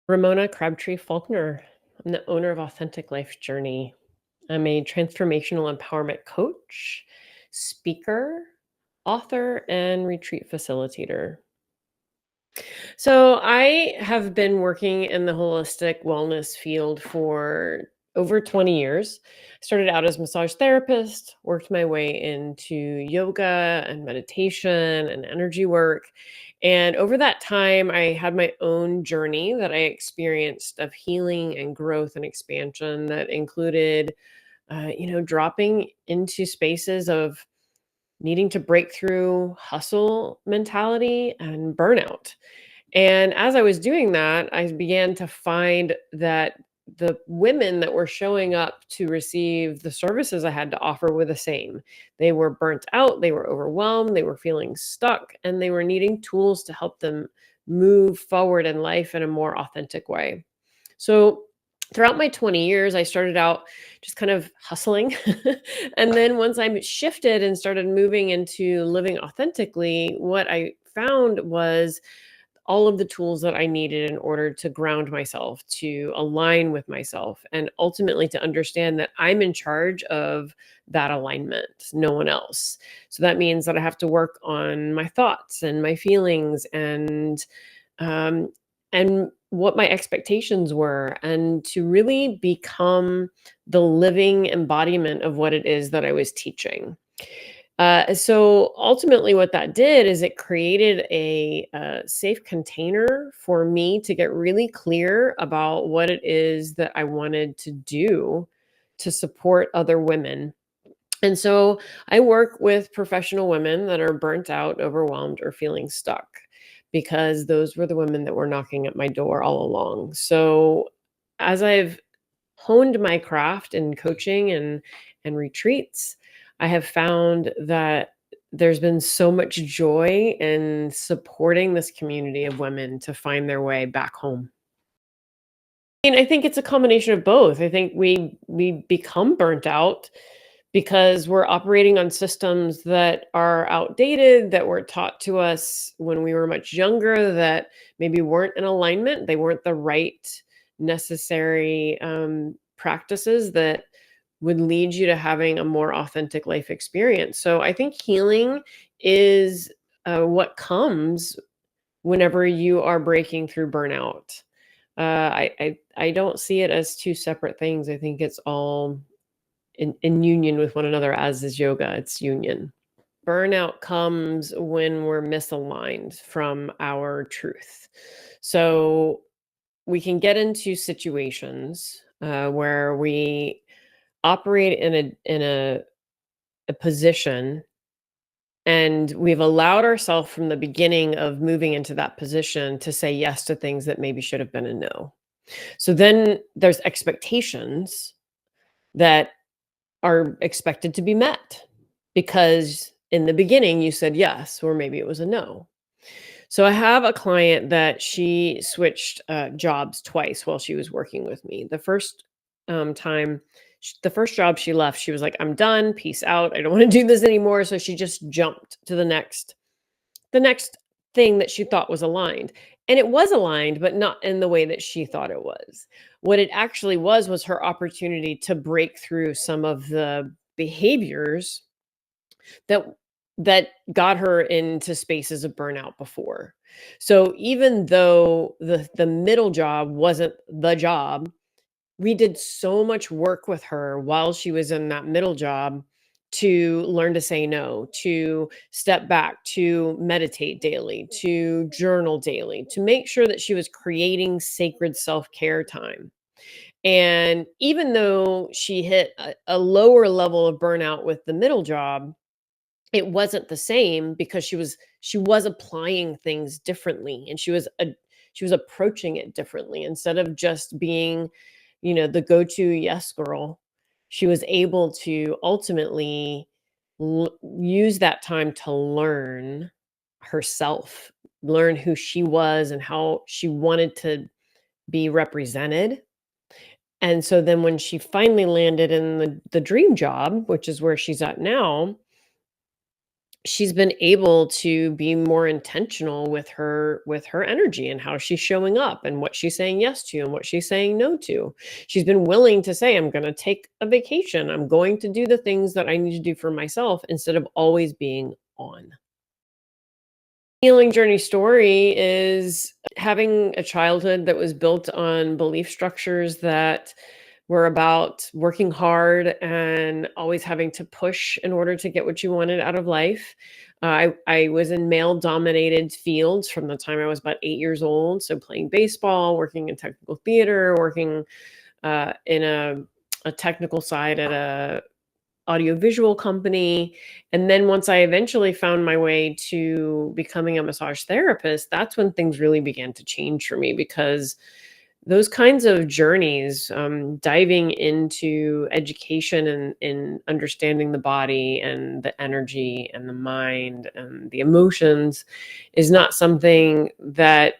Ramona Crabtree-Falkner. I'm the owner of Authentic Life Journey. I'm a transformational empowerment coach, speaker, author, and retreat facilitator. So, I have been working in the holistic wellness field for over 20 years. I started out as a massage therapist, worked my way into yoga and meditation and energy work. And over that time, I had my own journey that I experienced of healing and growth and expansion that included, dropping into spaces of needing to break through hustle mentality and burnout. And as I was doing that, I began to find that the women that were showing up to receive the services I had to offer were the same. They were burnt out, they were overwhelmed, they were feeling stuck, and they were needing tools to help them move forward in life in a more authentic way. So, throughout my 20 years, I started out just kind of hustling. And then once I shifted and started moving into living authentically, what I found was all of the tools that I needed in order to ground myself, to align with myself, and ultimately to understand that I'm in charge of that alignment, no one else. So that means that I have to work on my thoughts and my feelings um, and what my expectations were, and to really become the living embodiment of what it is that I was teaching. So ultimately, what that did is it created a safe container for me to get really clear about what it is that I wanted to do to support other women. And so I work with professional women that are burnt out, overwhelmed, or feeling stuck because those were the women that were knocking at my door all along. So as I've honed my craft in coaching and retreats, I have found that there's been so much joy in supporting this community of women to find their way back home. And I think it's a combination of both. I think we become burnt out because we're operating on systems that are outdated, that were taught to us when we were much younger, that maybe weren't in alignment. They weren't the right necessary practices that would lead you to having a more authentic life experience. So I think healing is what comes whenever you are breaking through burnout. I don't see it as two separate things. I think it's all in union with one another, as is yoga. It's union. Burnout comes when we're misaligned from our truth. So we can get into situations where we operate in a position, and we've allowed ourselves from the beginning of moving into that position to say yes to things that maybe should have been a no. So then there's expectations that are expected to be met because in the beginning you said yes, or maybe it was a no. So I have a client that she switched jobs twice while she was working with me. The first time, the first job she left, she was like, "I'm done. Peace out. I don't want to do this anymore." So she just jumped to the next thing that she thought was aligned. And it was aligned, but not in the way that she thought it was. What it actually was her opportunity to break through some of the behaviors that that got her into spaces of burnout before. So even though the middle job wasn't the job, we did so much work with her while she was in that middle job to learn to say no, to step back, to meditate daily, to journal daily, to make sure that she was creating sacred self-care time. And even though she hit a lower level of burnout with the middle job, it wasn't the same because she was applying things differently, and she was approaching it differently. Instead of just being, the go-to yes girl, she was able to ultimately use that time to learn herself, learn who she was and how she wanted to be represented. And so then when she finally landed in the dream job, which is where she's at now, she's been able to be more intentional with her energy and how she's showing up and what she's saying yes to and what she's saying no to. She's been willing to say, I'm going to take a vacation. I'm going to do the things that I need to do for myself instead of always being on. Healing journey story is having a childhood that was built on belief structures that were about working hard and always having to push in order to get what you wanted out of life. I was in male dominated fields from the time I was about 8 years old. So playing baseball, working in technical theater, working in a technical side at a audiovisual company. And then once I eventually found my way to becoming a massage therapist, that's when things really began to change for me because those kinds of journeys, diving into education and understanding the body and the energy and the mind and the emotions is not something that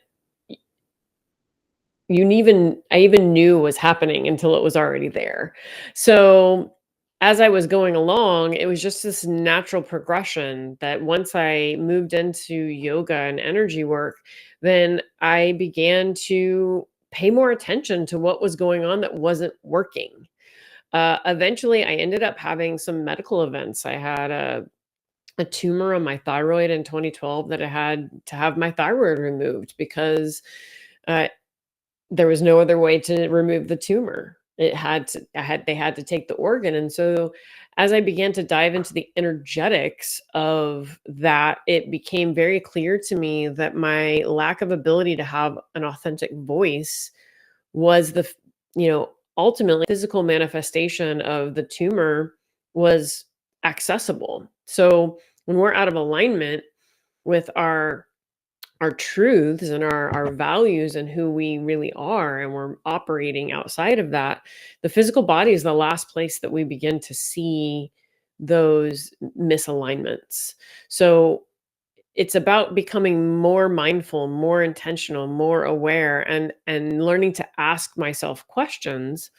I even knew was happening until it was already there. So, as I was going along, it was just this natural progression that once I moved into yoga and energy work, then I began to pay more attention to what was going on that wasn't working. Eventually, I ended up having some medical events. I had a tumor on my thyroid in 2012 that I had to have my thyroid removed because uh, there was no other way to remove the tumor. They had to take the organ, and so as I began to dive into the energetics of that, it became very clear to me that my lack of ability to have an authentic voice was ultimately physical manifestation of the tumor was accessible. So when we're out of alignment with our truths and our values and who we really are and we're operating outside of that, the physical body is the last place that we begin to see those misalignments. So it's about becoming more mindful, more intentional, more aware, and learning to ask myself questions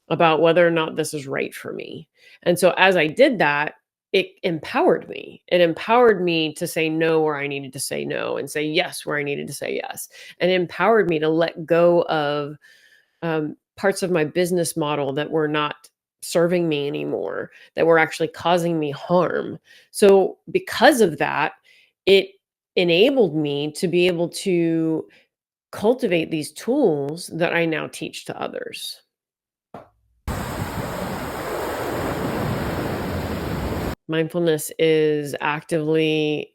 about whether or not this is right for me. And so as I did that, it empowered me. It empowered me to say no where I needed to say no and say yes where I needed to say yes. And it empowered me to let go of parts of my business model that were not serving me anymore, that were actually causing me harm. So because of that, it enabled me to be able to cultivate these tools that I now teach to others. Mindfulness is actively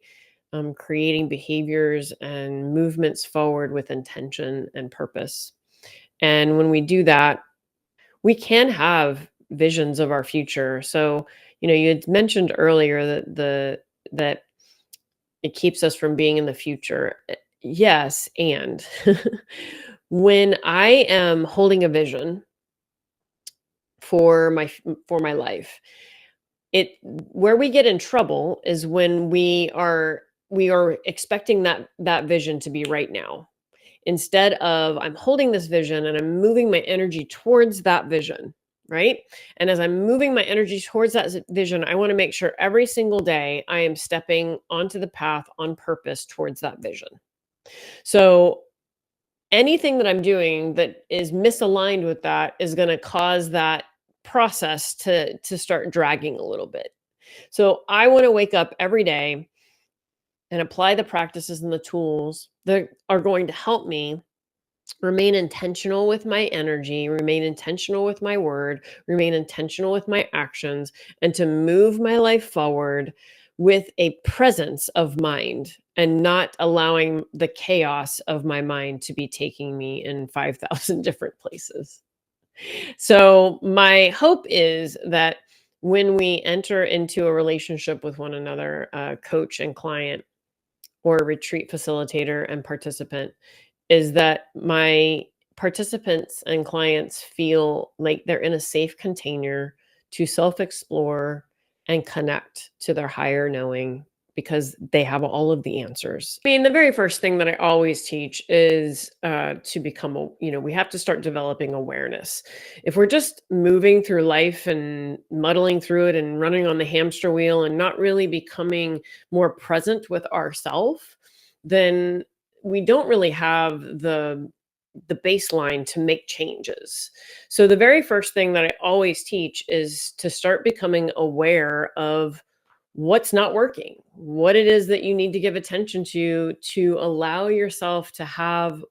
creating behaviors and movements forward with intention and purpose. And when we do that, we can have visions of our future. So, you had mentioned earlier that it keeps us from being in the future. Yes, and when I am holding a vision for my life, it where we get in trouble is when we are expecting that vision to be right now. Instead of I'm holding this vision and I'm moving my energy towards that vision, right? And as I'm moving my energy towards that vision, I want to make sure every single day I am stepping onto the path on purpose towards that vision. So anything that I'm doing that is misaligned with that is going to cause that process to start dragging a little bit. So I want to wake up every day and apply the practices and the tools that are going to help me remain intentional with my energy, remain intentional with my word, remain intentional with my actions, and to move my life forward with a presence of mind and not allowing the chaos of my mind to be taking me in 5,000 different places. So, my hope is that when we enter into a relationship with one another, coach and client, or retreat facilitator and participant, is that my participants and clients feel like they're in a safe container to self explore and connect to their higher knowing because they have all of the answers. I mean, the very first thing that I always teach is to become, we have to start developing awareness. If we're just moving through life and muddling through it and running on the hamster wheel and not really becoming more present with ourselves, then we don't really have the baseline to make changes. So the very first thing that I always teach is to start becoming aware of what's not working, what it is that you need to give attention to allow yourself to have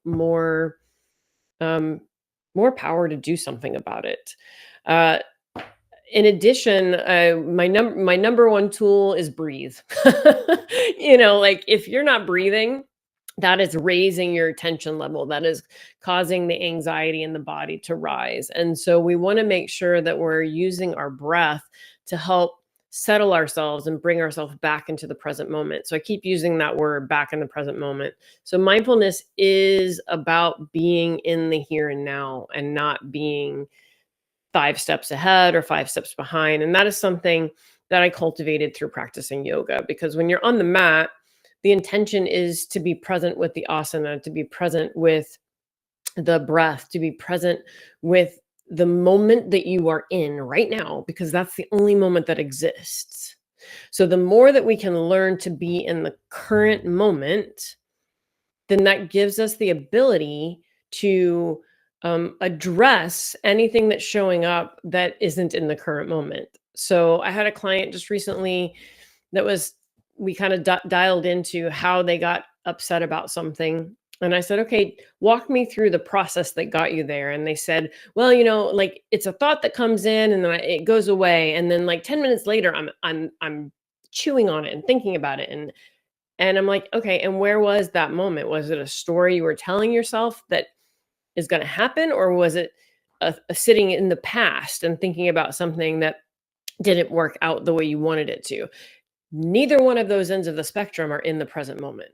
um, more power to do something about it. Uh, in addition, my number one tool is breathe. Like if you're not breathing, that is raising your tension level. That is causing the anxiety in the body to rise. And so we want to make sure that we're using our breath to help settle ourselves and bring ourselves back into the present moment. So I keep using that word, back in the present moment. So mindfulness is about being in the here and now and not being 5 steps ahead or 5 steps behind. And that is something that I cultivated through practicing yoga, because when you're on the mat, the intention is to be present with the asana, to be present with the breath, to be present with the moment that you are in right now, because that's the only moment that exists. So the more that we can learn to be in the current moment, then that gives us the ability to address anything that's showing up that isn't in the current moment. So I had a client just recently that was, we kind of dialed into how they got upset about something. And I said, okay, walk me through the process that got you there. And they said, well, like it's a thought that comes in and then it goes away. And then like 10 minutes later, I'm chewing on it and thinking about it. And I'm like, okay, and where was that moment? Was it a story you were telling yourself that is going to happen? Or was it a sitting in the past and thinking about something that didn't work out the way you wanted it to? Neither one of those ends of the spectrum are in the present moment.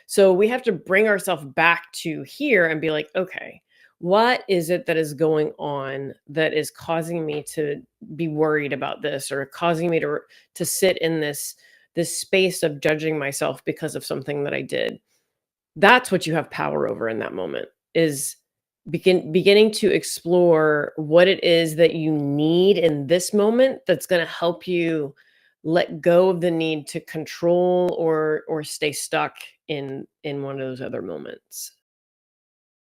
So we have to bring ourselves back to here and be like, okay, what is it that is going on that is causing me to be worried about this, or causing me to sit in this space of judging myself because of something that I did? That's what you have power over in that moment, is beginning to explore what it is that you need in this moment that's going to help you let go of the need to control or stay stuck in one of those other moments.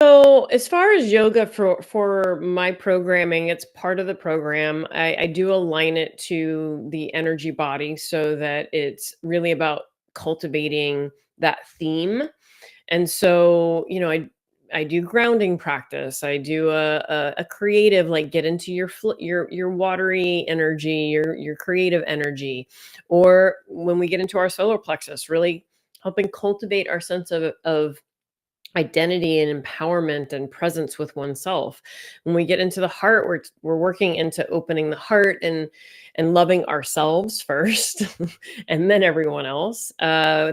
So as far as yoga for my programming, it's part of the program. I do align it to the energy body so that it's really about cultivating that theme. And so, I do grounding practice. I do a creative, like get into your watery energy, your creative energy, or when we get into our solar plexus, really helping cultivate our sense of identity and empowerment and presence with oneself. When we get into the heart, we're working into opening the heart and loving ourselves first and then everyone else.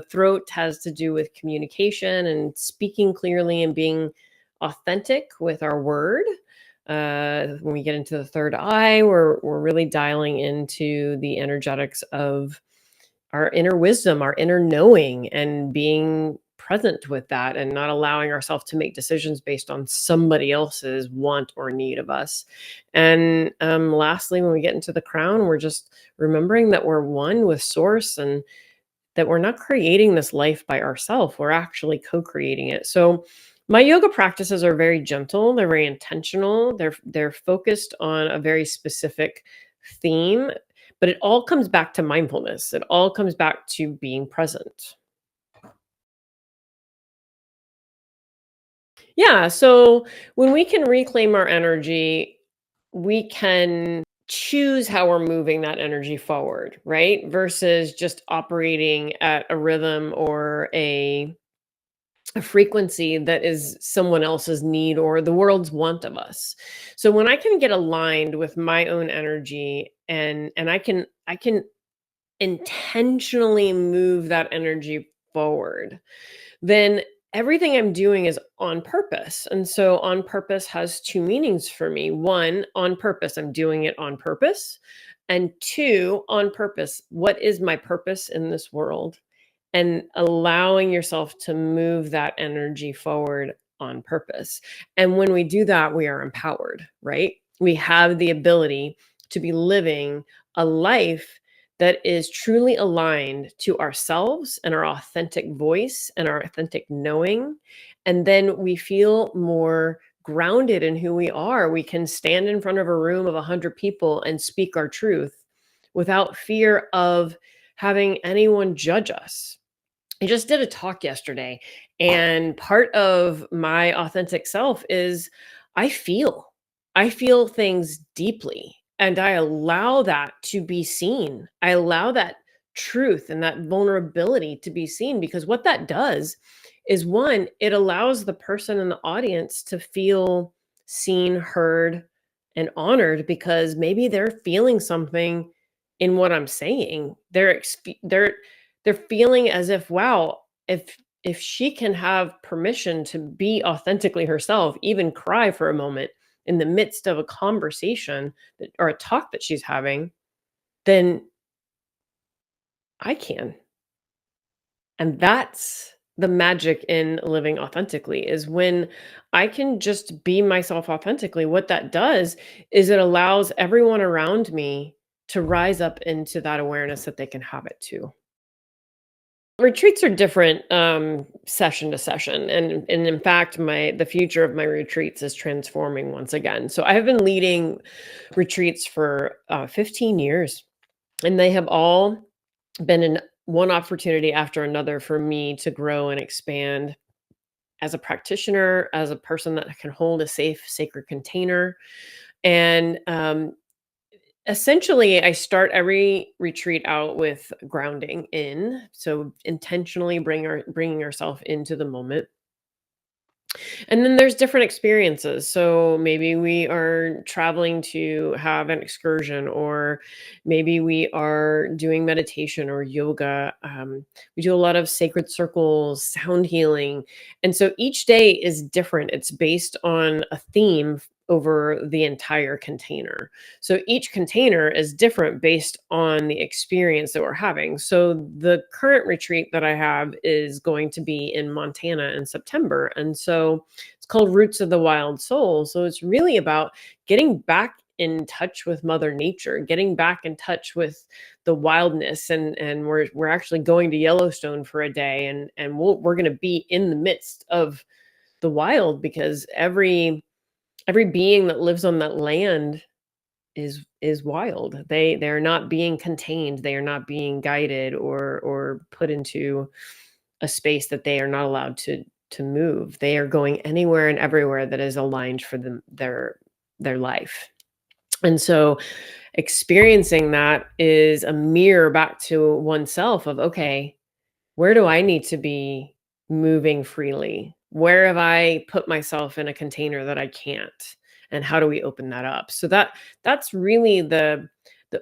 Throat has to do with communication and speaking clearly and being authentic with our word. When we get into the third eye, we're really dialing into the energetics of our inner wisdom, our inner knowing, and being present with that and not allowing ourselves to make decisions based on somebody else's want or need of us. And lastly, when we get into the crown, we're just remembering that we're one with source and that we're not creating this life by ourselves. We're actually co-creating it. So my yoga practices are very gentle, they're very intentional, they're focused on a very specific theme, but it all comes back to mindfulness. It all comes back to being present. Yeah, so when we can reclaim our energy, we can choose how we're moving that energy forward, right? Versus just operating at a rhythm or a frequency that is someone else's need or the world's want of us. So when I can get aligned with my own energy, and I can intentionally move that energy forward, then everything I'm doing is on purpose. And so on purpose has two meanings for me. One, on purpose, I'm doing it on purpose. And two, on purpose. What is my purpose in this world? And allowing yourself to move that energy forward on purpose. And when we do that, we are empowered, right? We have the ability to be living a life that is truly aligned to ourselves and our authentic voice and our authentic knowing. And then we feel more grounded in who we are. We can stand in front of a room of 100 people and speak our truth without fear of having anyone judge us. I just did a talk yesterday, and part of my authentic self is I feel. I feel things deeply, and I allow that to be seen. I allow that truth and that vulnerability to be seen because what that does is one, it allows the person in the audience to feel seen, heard, and honored because maybe they're feeling something in what I'm saying. They're feeling as if, wow, if she can have permission to be authentically herself, even cry for a moment in the midst of a conversation or a talk that she's having, then I can. And that's the magic in living authentically is when I can just be myself authentically. What that does is it allows everyone around me to rise up into that awareness that they can have it too. Retreats are different, session to session, and in fact, the future of my retreats is transforming once again. So I have been leading retreats for, 15 years, and they have all been in one opportunity after another for me to grow and expand as a practitioner, as a person that can hold a safe, sacred container, and, essentially, I start every retreat out with grounding in, so intentionally bringing ourselves into the moment. And then there's different experiences. So maybe we are traveling to have an excursion, or maybe we are doing meditation or yoga. We do a lot of sacred circles, sound healing. And so each day is different. It's based on a theme over the entire container. So each container is different based on the experience that we're having. So the current retreat that I have is going to be in Montana in September. And so it's called Roots of the Wild Soul. So it's really about getting back in touch with Mother Nature, getting back in touch with the wildness, and we're actually going to Yellowstone for a day, and we're going to be in the midst of the wild because every being that lives on that land is wild. They're not being contained. They are not being guided or put into a space that they are not allowed to move. They are going anywhere and everywhere that is aligned for their life. And so experiencing that is a mirror back to oneself of, okay, where do I need to be moving freely? Where have I put myself in a container that I can't? And how do we open that up? So that's really the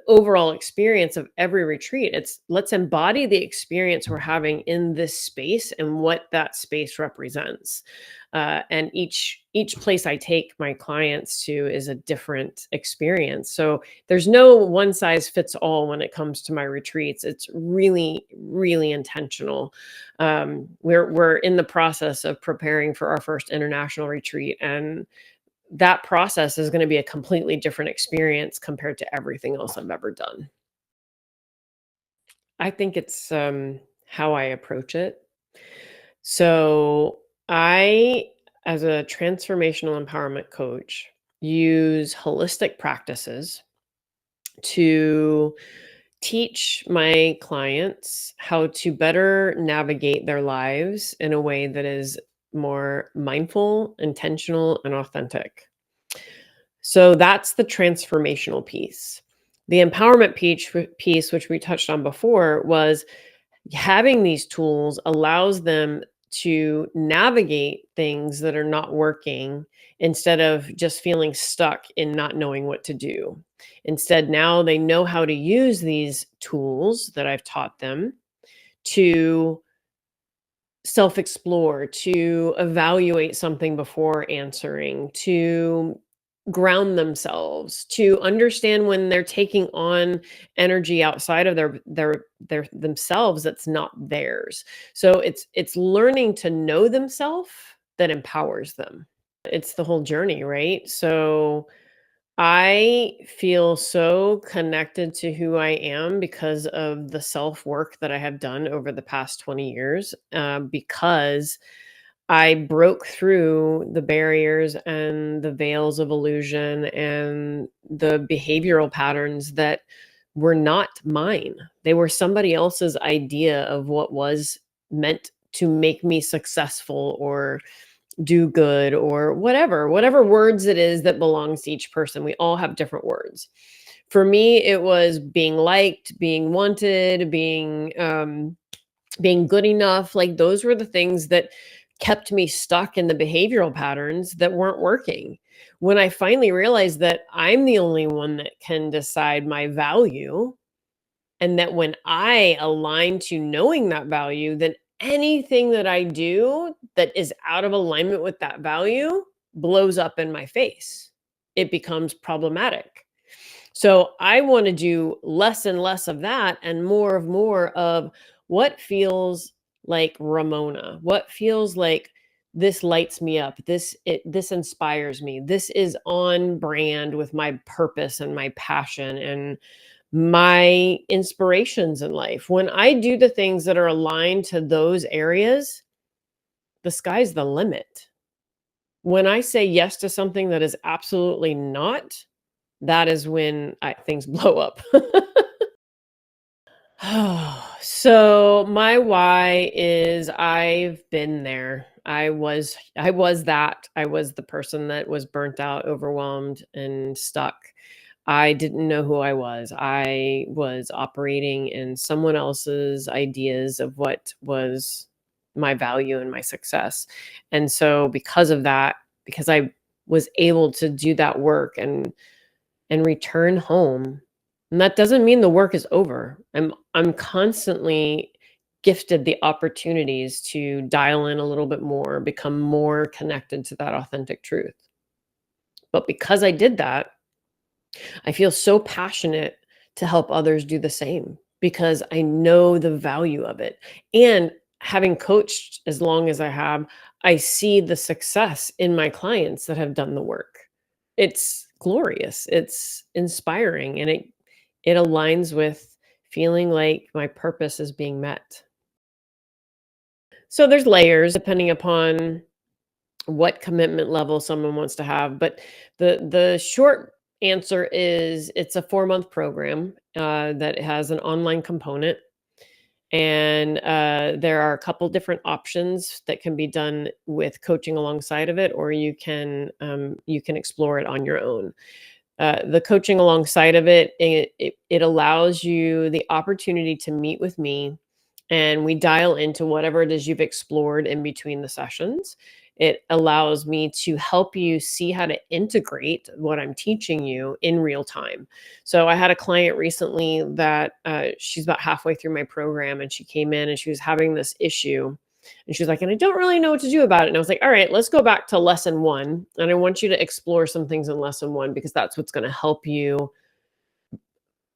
overall experience of every retreat. It's let's embody the experience we're having in this space and what that space represents. And each place I take my clients to is a different experience. So there's no one size fits all when it comes to my retreats. It's really, really intentional. We're in the process of preparing for our first international retreat, and that process is going to be a completely different experience compared to everything else I've ever done. I think it's how I approach it. So I, as a transformational empowerment coach, use holistic practices to teach my clients how to better navigate their lives in a way that is more mindful, intentional, and authentic. So that's the transformational piece. The empowerment piece, which we touched on before, was having these tools allows them to navigate things that are not working instead of just feeling stuck in not knowing what to do. Instead, now they know how to use these tools that I've taught them to self explore, to evaluate something before answering, to ground themselves, to understand when they're taking on energy outside of their themselves that's not theirs. So it's learning to know themselves that empowers them. It's the whole journey, right? So I feel so connected to who I am because of the self work that I have done over the past 20 years, because I broke through the barriers and the veils of illusion and the behavioral patterns that were not mine. They were somebody else's idea of what was meant to make me successful or do good or whatever words it is that belongs to each person. We all have different words. For me, it was being liked, being wanted, being good enough. Like those were the things that kept me stuck in the behavioral patterns that weren't working. When I finally realized that I'm the only one that can decide my value, and that when I align to knowing that value, then anything that I do that is out of alignment with that value blows up in my face. It becomes problematic. So I want to do less and less of that and more of what feels like Ramona, what feels like this lights me up, this inspires me. This is on brand with my purpose and my passion and my inspirations in life. When I do the things that are aligned to those areas, the sky's the limit. When I say yes to something that is absolutely not, that is when things blow up. So my why is I've been there. I was that. I was the person that was burnt out, overwhelmed, and stuck. I didn't know who I was. I was operating in someone else's ideas of what was my value and my success. And so because of that, because I was able to do that work and return home. And that doesn't mean the work is over. I'm constantly gifted the opportunities to dial in a little bit more, become more connected to that authentic truth. But because I did that, I feel so passionate to help others do the same because I know the value of it. And having coached as long as I have, I see the success in my clients that have done the work. It's glorious. It's inspiring and it aligns with feeling like my purpose is being met. So there's layers depending upon what commitment level someone wants to have. But the short answer is it's a 4-month program that has an online component, and there are a couple different options that can be done with coaching alongside of it, or you can explore it on your own. The coaching alongside of it allows you the opportunity to meet with me, and we dial into whatever it is you've explored in between the sessions. It allows me to help you see how to integrate what I'm teaching you in real time. So I had a client recently that she's about halfway through my program, and she came in and she was having this issue. And she was like, and I don't really know what to do about it. And I was like, all right, let's go back to lesson one. And I want you to explore some things in lesson one because that's what's going to help you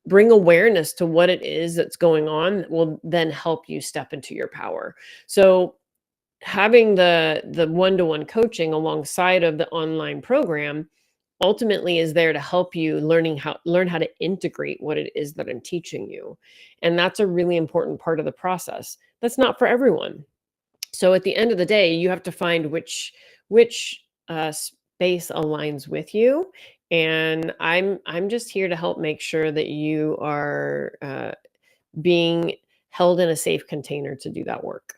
bring awareness to what it is that's going on that will then help you step into your power. So having the one-to-one coaching alongside of the online program ultimately is there to help you learn how to integrate what it is that I'm teaching you. And that's a really important part of the process. That's not for everyone. So at the end of the day, you have to find which space aligns with you. And I'm just here to help make sure that you are being held in a safe container to do that work.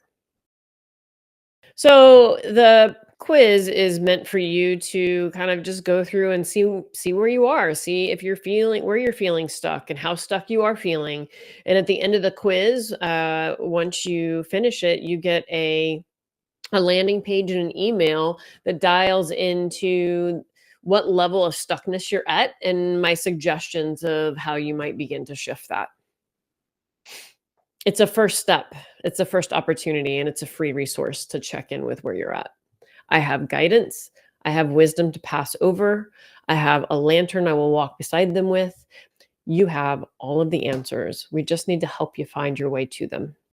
So the quiz is meant for you to kind of just go through and see where you are, see if you're feeling where you're feeling stuck and how stuck you are feeling. And at the end of the quiz, once you finish it, you get a landing page and an email that dials into what level of stuckness you're at and my suggestions of how you might begin to shift that. It's a first step, it's a first opportunity, and it's a free resource to check in with where you're at. I have guidance, I have wisdom to pass over. I have a lantern I will walk beside them with. You have all of the answers. We just need to help you find your way to them.